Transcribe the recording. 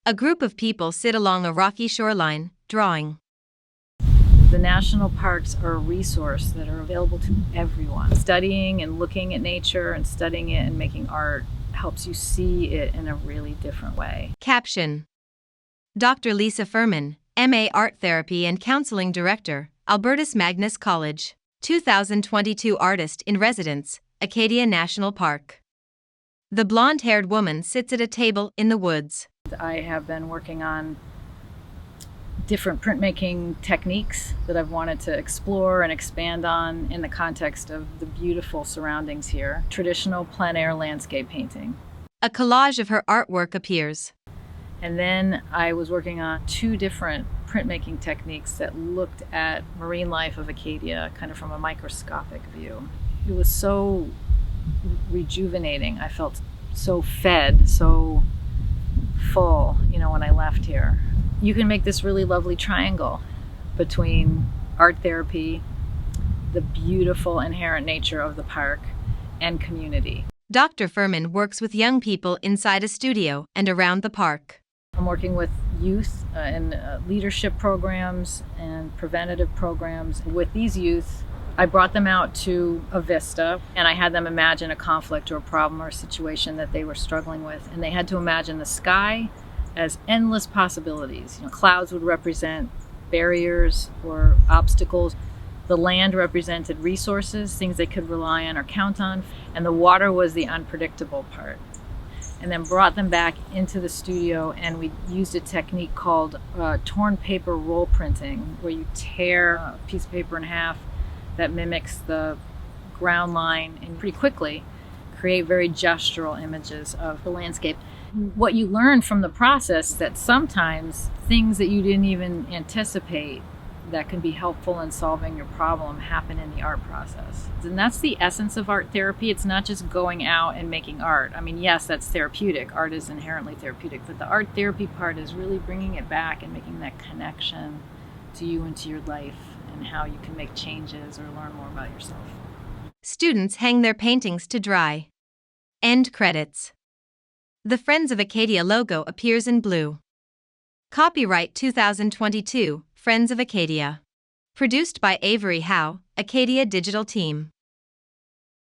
A group of people sit along a rocky shoreline, drawing. The national parks are a resource that are available to everyone. Studying and looking at nature and studying it and making art helps you see it in a really different way. Caption: Dr. Lisa Furman, MA Art Therapy and Counseling Director, Albertus Magnus College. 2022 Artist in Residence, Acadia National Park. The blonde-haired woman sits at a table in the woods. I have been working on different printmaking techniques that I've wanted to explore and expand on in the context of the beautiful surroundings here. Traditional plein air landscape painting. A collage of her artwork appears. And then I was working on 2 different printmaking techniques that looked at marine life of Acadia kind of from a microscopic view. It was so rejuvenating. I felt so fed, so full, when I left here. You can make this really lovely triangle between art therapy, the beautiful inherent nature of the park, and community. Dr. Furman works with young people inside a studio and around the park. I'm working with youth in leadership programs and preventative programs. With these youth, I brought them out to a vista and I had them imagine a conflict or a problem or a situation that they were struggling with. And they had to imagine the sky as endless possibilities. Clouds would represent barriers or obstacles. The land represented resources, things they could rely on or count on. And the water was the unpredictable part. And then brought them back into the studio, and we used a technique called torn paper roll printing, where you tear a piece of paper in half that mimics the ground line and pretty quickly create very gestural images of the landscape. What you learn from the process that sometimes things that you didn't even anticipate that can be helpful in solving your problem happen in the art process. And that's the essence of art therapy. It's not just going out and making art. I mean, yes, that's therapeutic. Art is inherently therapeutic, but the art therapy part is really bringing it back and making that connection to you and to your life and how you can make changes or learn more about yourself. Students hang their paintings to dry. End credits. The Friends of Acadia logo appears in blue. Copyright 2022, Friends of Acadia. Produced by Avery Howe, Acadia Digital Team.